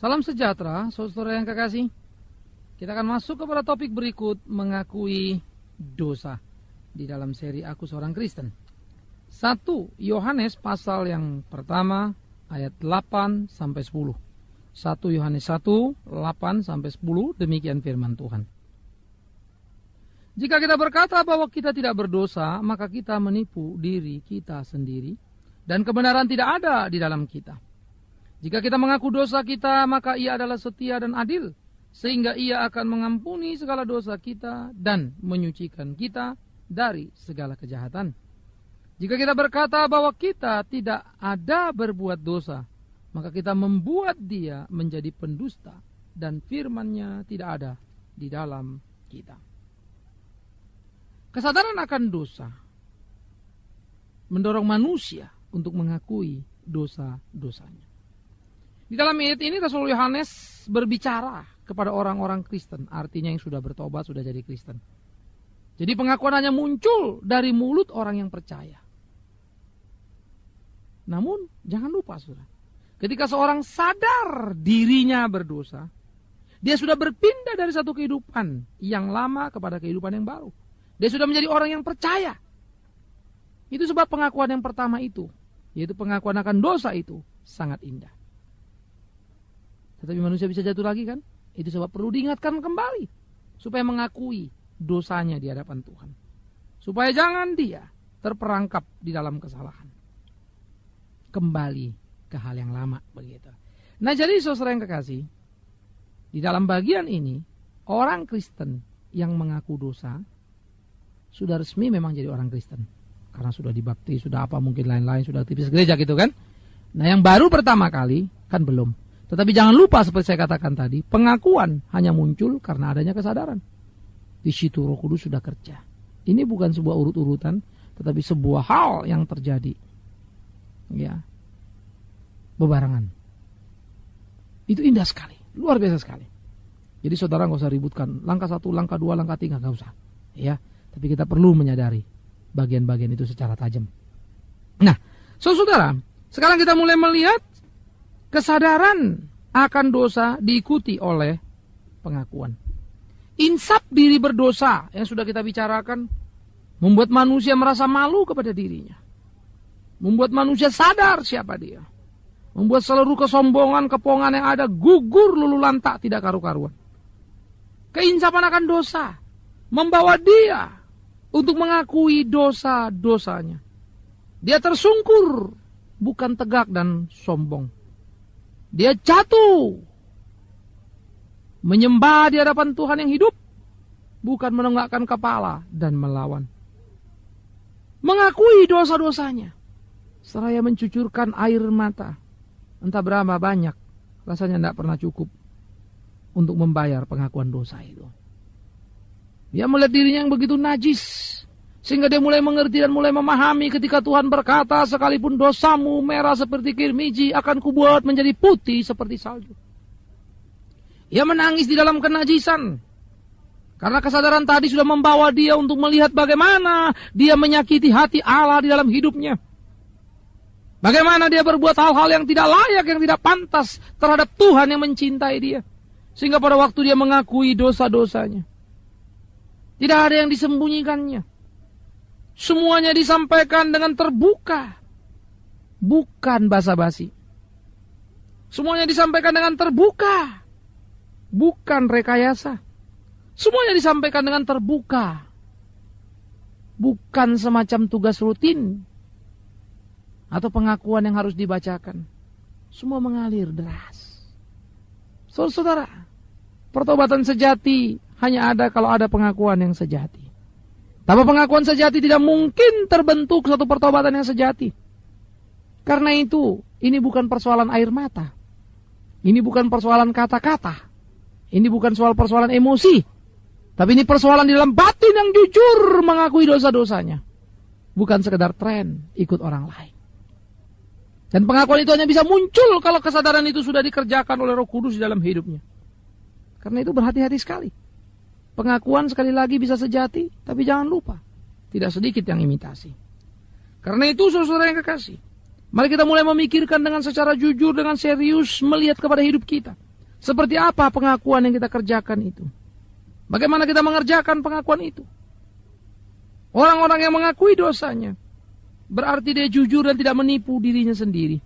Salam sejahtera, saudara yang kekasih. Kita akan masuk kepada topik berikut, mengakui dosa di dalam seri Aku Seorang Kristen. 1 Yohanes pasal yang pertama ayat 8 sampai 10. 1 Yohanes 1 8 sampai 10, demikian firman Tuhan. Jika kita berkata bahwa kita tidak berdosa, maka kita menipu diri kita sendiri dan kebenaran tidak ada di dalam kita. Jika kita mengaku dosa kita, maka Ia adalah setia dan adil, sehingga Ia akan mengampuni segala dosa kita dan menyucikan kita dari segala kejahatan. Jika kita berkata bahwa kita tidak ada berbuat dosa, maka kita membuat Dia menjadi pendusta dan firman-Nya tidak ada di dalam kita. Kesadaran akan dosa mendorong manusia untuk mengakui dosa-dosanya. Di dalam ayat ini Rasul Yohanes berbicara kepada orang-orang Kristen, artinya yang sudah bertobat, sudah jadi Kristen. Jadi pengakuan hanya muncul dari mulut orang yang percaya. Namun jangan lupa saudara, ketika seorang sadar dirinya berdosa, dia sudah berpindah dari satu kehidupan yang lama kepada kehidupan yang baru. Dia sudah menjadi orang yang percaya. Itu sebab pengakuan yang pertama itu, yaitu pengakuan akan dosa itu, sangat indah. Tetapi manusia bisa jatuh lagi kan? Itu sebab perlu diingatkan kembali, supaya mengakui dosanya di hadapan Tuhan. Supaya jangan dia terperangkap di dalam kesalahan. Kembali ke hal yang lama begitu. Nah jadi saudara yang kekasih, di dalam bagian ini, orang Kristen yang mengaku dosa, sudah resmi memang jadi orang Kristen. Karena sudah dibaptis, sudah apa mungkin lain-lain, sudah aktivis gereja gitu kan. Nah yang baru pertama kali, kan belum. Tetapi jangan lupa seperti saya katakan tadi, pengakuan hanya muncul karena adanya kesadaran. Di situ Roh Kudus sudah kerja. Ini bukan sebuah urut-urutan, tetapi sebuah hal yang terjadi. Ya. Bebarengan. Itu indah sekali, luar biasa sekali. Jadi saudara nggak usah ributkan langkah 1, langkah 2, langkah 3, nggak usah. Ya. Tapi kita perlu menyadari bagian-bagian itu secara tajam. Nah, saudara, sekarang kita mulai melihat kesadaran akan dosa diikuti oleh pengakuan. Insaf diri berdosa yang sudah kita bicarakan membuat manusia merasa malu kepada dirinya. Membuat manusia sadar siapa dia. Membuat seluruh kesombongan, kepongan yang ada gugur lulu lantak, tidak karu-karuan. Keinsafan akan dosa membawa dia untuk mengakui dosa-dosanya. Dia tersungkur, bukan tegak dan sombong. Dia jatuh, menyembah di hadapan Tuhan yang hidup, bukan menenggakkan kepala dan melawan. Mengakui dosa-dosanya, seraya mencucurkan air mata. Entah berapa banyak, rasanya tidak pernah cukup untuk membayar pengakuan dosa itu. Dia melihat dirinya yang begitu najis, sehingga dia mulai mengerti dan mulai memahami ketika Tuhan berkata, sekalipun dosamu merah seperti kirmiji, akan kubuat menjadi putih seperti salju. Ia menangis di dalam kenajisan, karena kesadaran tadi sudah membawa dia untuk melihat bagaimana dia menyakiti hati Allah di dalam hidupnya. Bagaimana dia berbuat hal-hal yang tidak layak, yang tidak pantas terhadap Tuhan yang mencintai dia. Sehingga pada waktu dia mengakui dosa-dosanya, tidak ada yang disembunyikannya. Semuanya disampaikan dengan terbuka, bukan basa-basi. Semuanya disampaikan dengan terbuka, bukan rekayasa. Semuanya disampaikan dengan terbuka, bukan semacam tugas rutin atau pengakuan yang harus dibacakan. Semua mengalir deras. Saudara, pertobatan sejati hanya ada kalau ada pengakuan yang sejati. Tanpa pengakuan sejati tidak mungkin terbentuk satu pertobatan yang sejati. Karena itu, ini bukan persoalan air mata. Ini bukan persoalan kata-kata. Ini bukan soal persoalan emosi. Tapi ini persoalan di dalam batin yang jujur mengakui dosa-dosanya. Bukan sekedar tren ikut orang lain. Dan pengakuan itu hanya bisa muncul kalau kesadaran itu sudah dikerjakan oleh Roh Kudus di dalam hidupnya. Karena itu berhati-hati sekali. Pengakuan sekali lagi bisa sejati, tapi jangan lupa, tidak sedikit yang imitasi. Karena itu saudara yang kekasih, mari kita mulai memikirkan dengan secara jujur, dengan serius, melihat kepada hidup kita. Seperti apa pengakuan yang kita kerjakan itu? Bagaimana kita mengerjakan pengakuan itu? Orang-orang yang mengakui dosanya, berarti dia jujur dan tidak menipu dirinya sendiri.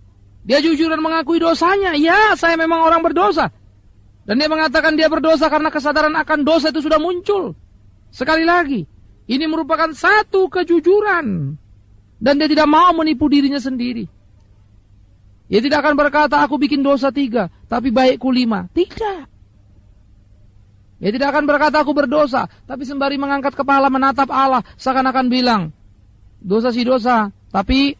Dia jujur dan mengakui dosanya. Ya, saya memang orang berdosa. Dan dia mengatakan dia berdosa karena kesadaran akan dosa itu sudah muncul. Sekali lagi, ini merupakan satu kejujuran. Dan dia tidak mau menipu dirinya sendiri. Dia tidak akan berkata, aku bikin dosa 3, tapi baikku 5. Tidak. Dia tidak akan berkata, aku berdosa, tapi sembari mengangkat kepala menatap Allah, seakan-akan bilang, dosa si dosa, tapi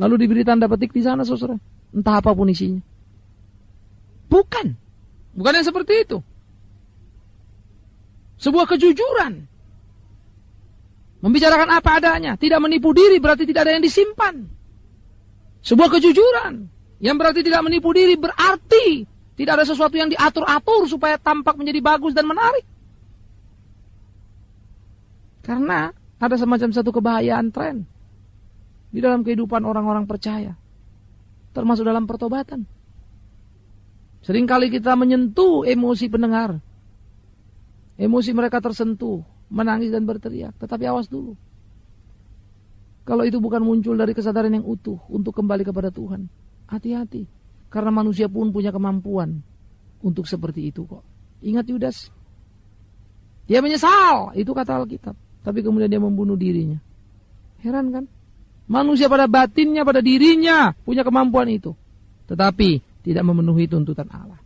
lalu diberi tanda petik di sana, saudara. Entah apapun isinya. Bukan yang seperti itu. Sebuah kejujuran. Membicarakan apa adanya, tidak menipu diri, berarti tidak ada yang disimpan. Sebuah kejujuran yang berarti tidak menipu diri, berarti tidak ada sesuatu yang diatur-atur supaya tampak menjadi bagus dan menarik. Karena ada semacam satu kebahayaan tren di dalam kehidupan orang-orang percaya, termasuk dalam pertobatan. Seringkali kita menyentuh emosi pendengar. Emosi mereka tersentuh, menangis dan berteriak. Tetapi awas dulu. Kalau itu bukan muncul dari kesadaran yang utuh untuk kembali kepada Tuhan, hati-hati. Karena manusia pun punya kemampuan untuk seperti itu kok. Ingat Yudas. Dia menyesal, itu kata Alkitab. Tapi kemudian dia membunuh dirinya. Heran kan? Manusia pada batinnya, pada dirinya punya kemampuan itu. Tetapi tidak memenuhi tuntutan Allah.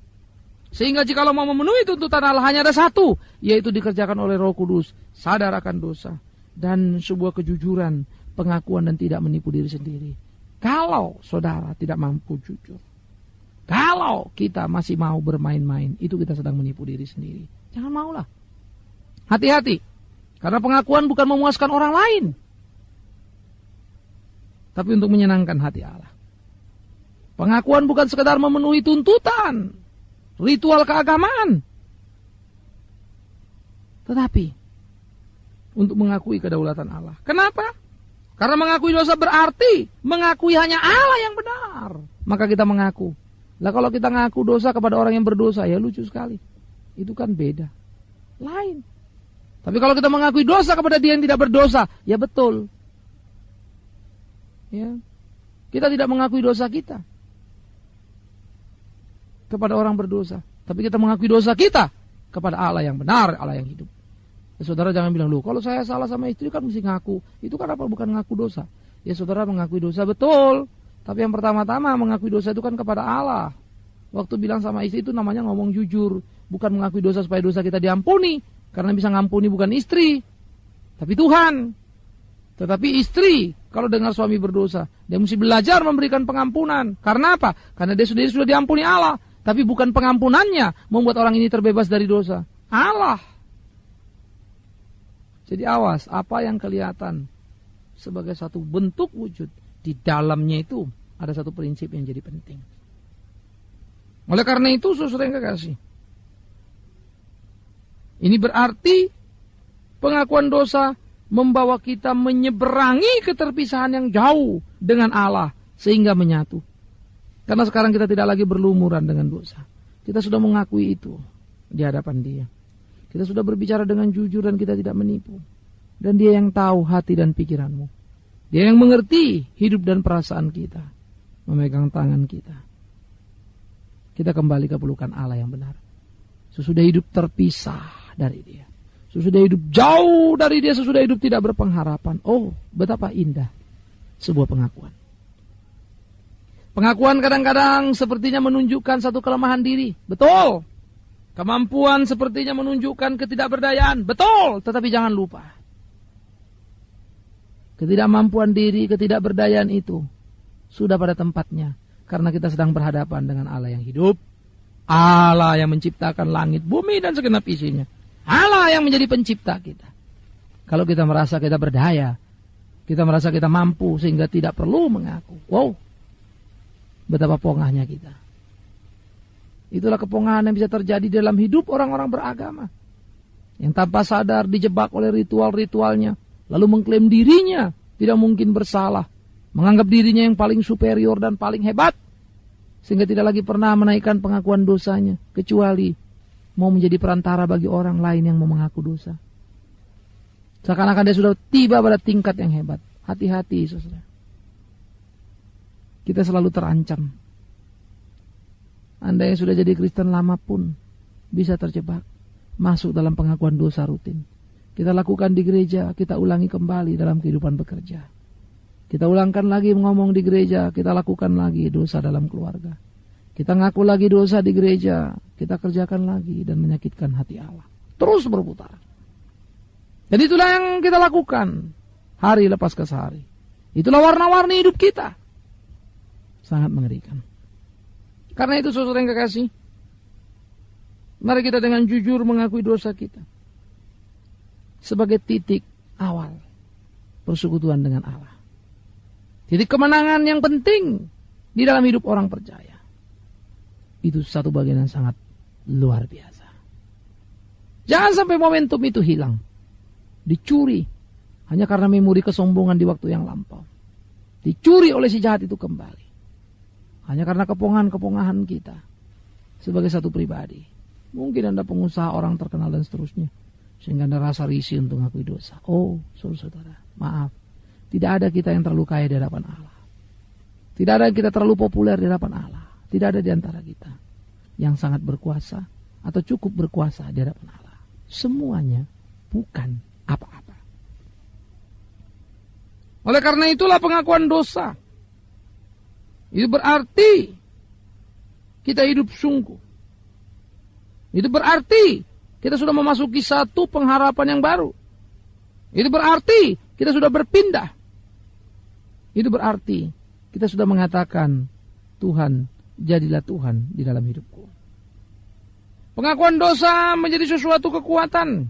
Sehingga jika mau memenuhi tuntutan Allah hanya ada satu, yaitu dikerjakan oleh Roh Kudus. Sadar akan dosa. Dan sebuah kejujuran, pengakuan dan tidak menipu diri sendiri. Kalau saudara tidak mampu jujur, kalau kita masih mau bermain-main, itu kita sedang menipu diri sendiri. Jangan maulah. Hati-hati. Karena pengakuan bukan memuaskan orang lain, tapi untuk menyenangkan hati Allah. Pengakuan bukan sekedar memenuhi tuntutan ritual keagamaan, tetapi untuk mengakui kedaulatan Allah. Kenapa? Karena mengakui dosa berarti mengakui hanya Allah yang benar. Maka kita mengaku. Lah kalau kita ngaku dosa kepada orang yang berdosa, ya lucu sekali. Itu kan beda. Lain. Tapi kalau kita mengakui dosa kepada dia yang tidak berdosa, ya betul. Ya. Kita tidak mengakui dosa kita kepada orang berdosa, tapi kita mengakui dosa kita kepada Allah yang benar, Allah yang hidup. Ya, saudara jangan bilang, loh kalau saya salah sama istri kan mesti ngaku. Itu kan apa? Bukan ngaku dosa. Ya saudara mengakui dosa betul. Tapi yang pertama-tama mengakui dosa itu kan kepada Allah. Waktu bilang sama istri itu namanya ngomong jujur. Bukan mengakui dosa supaya dosa kita diampuni. Karena bisa ngampuni bukan istri, tapi Tuhan. Tetapi istri kalau dengar suami berdosa, dia mesti belajar memberikan pengampunan. Karena apa? Karena dia sudah diampuni Allah. Tapi bukan pengampunannya membuat orang ini terbebas dari dosa. Allah. Jadi awas, apa yang kelihatan sebagai satu bentuk wujud, di dalamnya itu ada satu prinsip yang jadi penting. Oleh karena itu, saudara yang kekasih, ini berarti pengakuan dosa membawa kita menyeberangi keterpisahan yang jauh dengan Allah sehingga menyatu. Karena sekarang kita tidak lagi berlumuran dengan dosa. Kita sudah mengakui itu di hadapan Dia. Kita sudah berbicara dengan jujur dan kita tidak menipu. Dan Dia yang tahu hati dan pikiranmu. Dia yang mengerti hidup dan perasaan kita. Memegang tangan kita. Kita kembali ke pelukan Allah yang benar. Sesudah hidup terpisah dari Dia. Sesudah hidup jauh dari Dia. Sesudah hidup tidak berpengharapan. Oh, betapa indah sebuah pengakuan. Pengakuan kadang-kadang sepertinya menunjukkan satu kelemahan diri. Betul. Kemampuan sepertinya menunjukkan ketidakberdayaan. Betul, tetapi jangan lupa. Ketidakmampuan diri, ketidakberdayaan itu sudah pada tempatnya. Karena kita sedang berhadapan dengan Allah yang hidup. Allah yang menciptakan langit, bumi, dan segenap isinya. Allah yang menjadi pencipta kita. Kalau kita merasa kita berdaya, kita merasa kita mampu sehingga tidak perlu mengaku. Wow, betapa pongahnya kita. Itulah kepongahan yang bisa terjadi dalam hidup orang-orang beragama. Yang tanpa sadar dijebak oleh ritual-ritualnya. Lalu mengklaim dirinya tidak mungkin bersalah. Menganggap dirinya yang paling superior dan paling hebat. Sehingga tidak lagi pernah menaikkan pengakuan dosanya, kecuali mau menjadi perantara bagi orang lain yang mau mengaku dosa. Seakan-akan dia sudah tiba pada tingkat yang hebat. Hati-hati, saudara. Kita selalu terancam. Anda yang sudah jadi Kristen lama pun bisa terjebak masuk dalam pengakuan dosa rutin. Kita lakukan di gereja, kita ulangi kembali dalam kehidupan bekerja. Kita ulangkan lagi ngomong di gereja, kita lakukan lagi dosa dalam keluarga. Kita ngaku lagi dosa di gereja, kita kerjakan lagi dan menyakitkan hati Allah. Terus berputar. Dan itulah yang kita lakukan hari lepas ke hari. Itulah warna-warni hidup kita. Sangat mengerikan. Karena itu saudara yang kekasih, mari kita dengan jujur mengakui dosa kita sebagai titik awal persekutuan dengan Allah. Titik kemenangan yang penting di dalam hidup orang percaya. Itu satu bagian yang sangat luar biasa. Jangan sampai momentum itu hilang, dicuri hanya karena memori kesombongan di waktu yang lampau. Dicuri oleh si jahat itu kembali. Hanya karena kepongahan-kepongahan kita sebagai satu pribadi. Mungkin Anda pengusaha, orang terkenal dan seterusnya, sehingga Anda rasa risih untuk mengakui dosa. Oh, saudara-saudara, maaf. Tidak ada kita yang terlalu kaya di hadapan Allah. Tidak ada kita terlalu populer di hadapan Allah. Tidak ada di antara kita yang sangat berkuasa atau cukup berkuasa di hadapan Allah. Semuanya bukan apa-apa. Oleh karena itulah pengakuan dosa. Itu berarti kita hidup sungguh. Itu berarti kita sudah memasuki satu pengharapan yang baru. Itu berarti kita sudah berpindah. Itu berarti kita sudah mengatakan, Tuhan, jadilah Tuhan di dalam hidupku. Pengakuan dosa menjadi sesuatu kekuatan.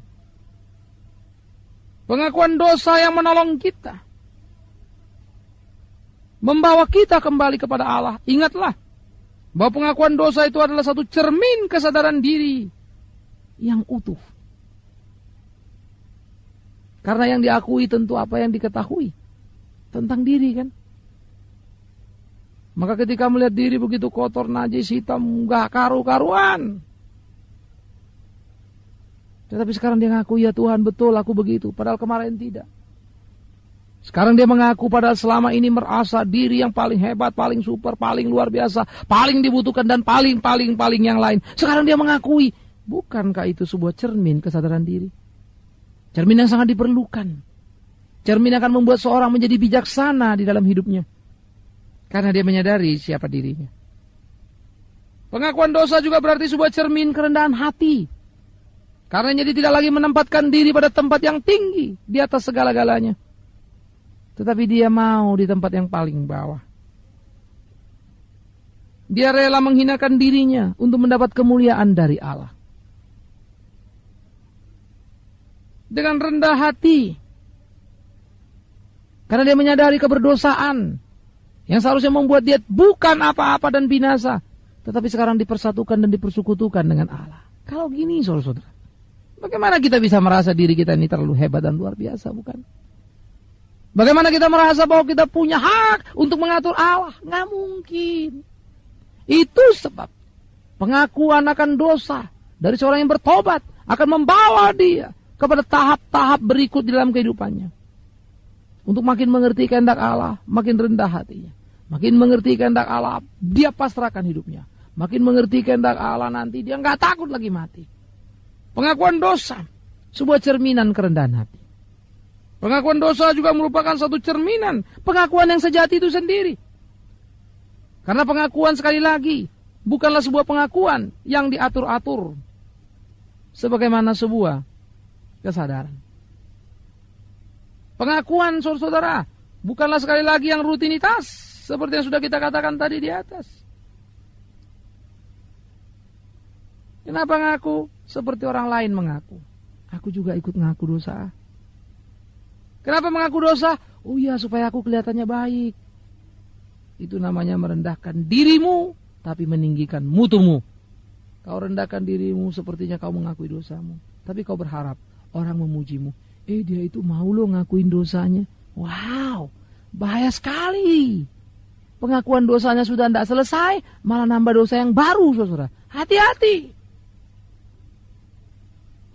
Pengakuan dosa yang menolong kita, membawa kita kembali kepada Allah. Ingatlah bahwa pengakuan dosa itu adalah satu cermin kesadaran diri yang utuh. Karena yang diakui tentu apa yang diketahui tentang diri, kan? Maka ketika melihat diri begitu kotor, najis, hitam, gak karu-karuan, tetapi sekarang dia ngaku, ya Tuhan betul aku begitu, padahal kemarin tidak. Sekarang dia mengaku padahal selama ini merasa diri yang paling hebat, paling super, paling luar biasa, paling dibutuhkan dan paling yang lain. Sekarang dia mengakui. Bukankah itu sebuah cermin kesadaran diri? Cermin yang sangat diperlukan. Cermin akan membuat seorang menjadi bijaksana di dalam hidupnya. Karena dia menyadari siapa dirinya. Pengakuan dosa juga berarti sebuah cermin kerendahan hati. Karena dia tidak lagi menempatkan diri pada tempat yang tinggi di atas segala-galanya. Tetapi dia mau di tempat yang paling bawah. Dia rela menghinakan dirinya untuk mendapat kemuliaan dari Allah. Dengan rendah hati. Karena dia menyadari keberdosaan yang seharusnya membuat dia bukan apa-apa dan binasa, tetapi sekarang dipersatukan dan dipersekutukan dengan Allah. Kalau gini, saudara-saudara, bagaimana kita bisa merasa diri kita ini terlalu hebat dan luar biasa, bukan? Bagaimana kita merasa bahwa kita punya hak untuk mengatur Allah? Nggak mungkin. Itu sebab pengakuan akan dosa dari seorang yang bertobat akan membawa dia kepada tahap-tahap berikut di dalam kehidupannya. Untuk makin mengerti kehendak Allah, makin rendah hatinya. Makin mengerti kehendak Allah, dia pasrahkan hidupnya. Makin mengerti kehendak Allah, nanti dia nggak takut lagi mati. Pengakuan dosa, sebuah cerminan kerendahan hati. Pengakuan dosa juga merupakan satu cerminan pengakuan yang sejati itu sendiri. Karena pengakuan, sekali lagi, bukanlah sebuah pengakuan yang diatur-atur sebagaimana sebuah kesadaran. Pengakuan, saudara-saudara, bukanlah sekali lagi yang rutinitas seperti yang sudah kita katakan tadi di atas. Kenapa ngaku? Seperti orang lain mengaku. Aku juga ikut ngaku dosa. Kenapa mengaku dosa? Oh iya, supaya aku kelihatannya baik. Itu namanya merendahkan dirimu, tapi meninggikan mutumu. Kau rendahkan dirimu, sepertinya kau mengakui dosamu. Tapi kau berharap orang memujimu. Dia itu mau lo ngakuin dosanya. Wow, bahaya sekali. pengakuan dosanya sudah tidak selesai, malah nambah dosa yang baru, saudara. Hati-hati.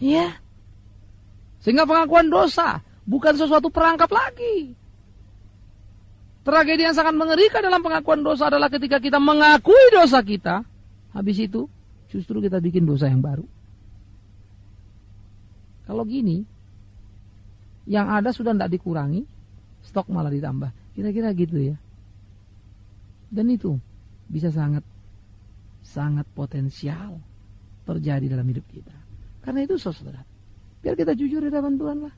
Ya. Sehingga pengakuan dosa bukan sesuatu perangkap lagi. Tragedi yang sangat mengerikan dalam pengakuan dosa adalah ketika kita mengakui dosa kita, habis itu justru kita bikin dosa yang baru. Kalau gini, yang ada sudah tidak dikurangi, stok malah ditambah. Kira-kira gitu ya. Dan itu bisa sangat potensial terjadi dalam hidup kita. Karena itu saudara, biar kita jujur di hadapan Tuhan lah.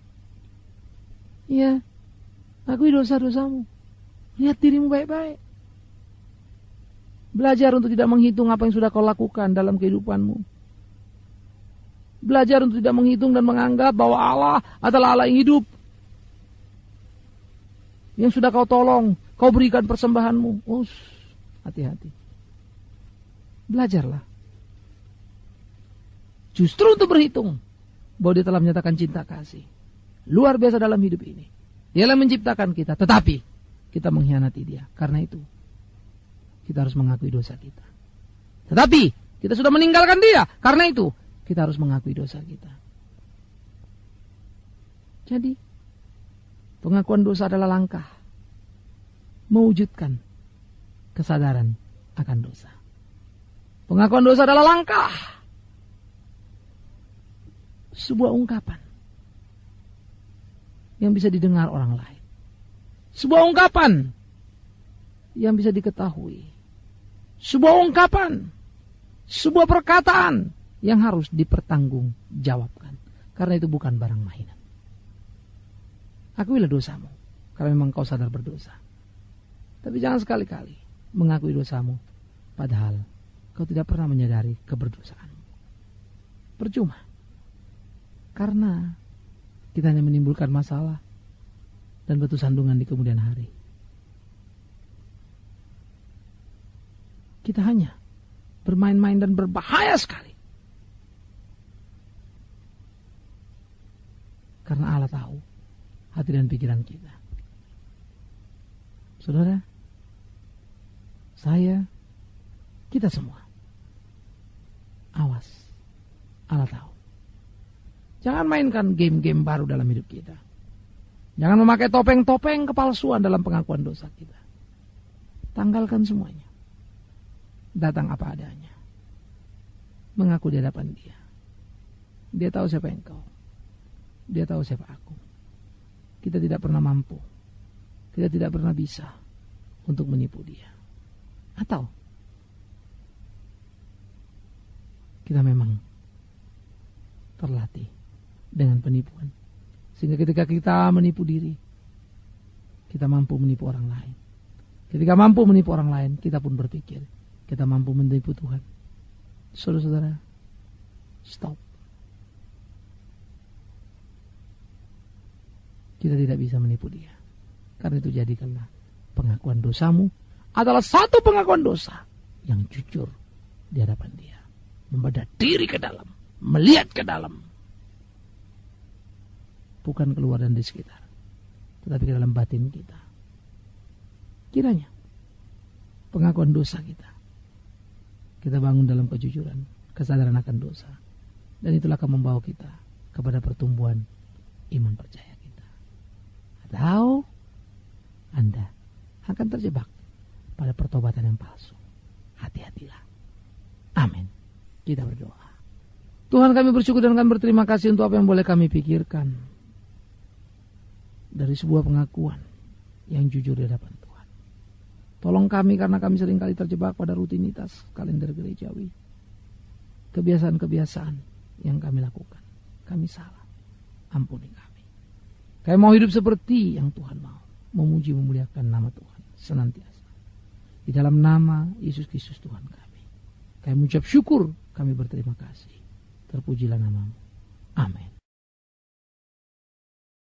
Iya, akui dosa-dosamu. Lihat dirimu baik-baik. Belajar untuk tidak menghitung apa yang sudah kau lakukan dalam kehidupanmu. Belajar untuk tidak menghitung dan menganggap bahwa Allah adalah Allah yang hidup. Yang sudah kau tolong, kau berikan persembahanmu. Hati-hati. Belajarlah. Justru untuk berhitung bahwa Dia telah menyatakan cinta kasih luar biasa dalam hidup ini. Dialah menciptakan kita, tetapi kita mengkhianati Dia. Karena itu kita harus mengakui dosa kita. Tetapi kita sudah meninggalkan Dia. Karena itu kita harus mengakui dosa kita. Jadi pengakuan dosa adalah langkah mewujudkan kesadaran akan dosa. Pengakuan dosa adalah langkah, sebuah ungkapan yang bisa didengar orang lain. Sebuah ungkapan yang bisa diketahui. Sebuah ungkapan, sebuah perkataan yang harus dipertanggungjawabkan. Karena itu bukan barang mainan. Akuilah dosamu, karena memang kau sadar berdosa. Tapi jangan sekali-kali mengakui dosamu, padahal kau tidak pernah menyadari keberdosaanmu. Percuma. Karena kita hanya menimbulkan masalah dan batu sandungan di kemudian hari. Kita hanya bermain-main dan berbahaya sekali. Karena Allah tahu hati dan pikiran kita. Saudara, saya, kita semua. Awas, Allah tahu. Jangan mainkan game-game baru dalam hidup kita. Jangan memakai topeng-topeng kepalsuan dalam pengakuan dosa kita. Tanggalkan semuanya. Datang apa adanya. Mengaku di hadapan Dia. Dia tahu siapa engkau. Dia tahu siapa aku. Kita tidak pernah mampu. Kita tidak pernah bisa untuk menipu Dia. Atau kita memang terlatih dengan penipuan. Sehingga ketika kita menipu diri, kita mampu menipu orang lain. Ketika mampu menipu orang lain, kita pun berpikir kita mampu menipu Tuhan. Saudara-saudara, stop. Kita tidak bisa menipu Dia. Karena itu jadikanlah pengakuan dosamu adalah satu pengakuan dosa yang jujur di hadapan Dia. Membedah diri ke dalam, melihat ke dalam. Bukan keluar dan di sekitar, tetapi ke dalam batin kita. Kiranya pengakuan dosa kita bangun dalam kejujuran, kesadaran akan dosa, dan itulah akan membawa kita kepada pertumbuhan iman percaya kita. Atau Anda akan terjebak pada pertobatan yang palsu. Hati-hatilah. Amin. Kita berdoa. Tuhan, kami bersyukur dan kami berterima kasih untuk apa yang boleh kami pikirkan dari sebuah pengakuan yang jujur di hadapan Tuhan. Tolong kami karena kami seringkali terjebak pada rutinitas kalender gerejawi. Kebiasaan-kebiasaan yang kami lakukan. Kami salah. Ampuni kami. Kami mau hidup seperti yang Tuhan mau. Memuji memuliakan nama Tuhan senantiasa. Di dalam nama Yesus Kristus Tuhan kami. Kami mengucap syukur, kami berterima kasih. Terpujilah namamu. Amin.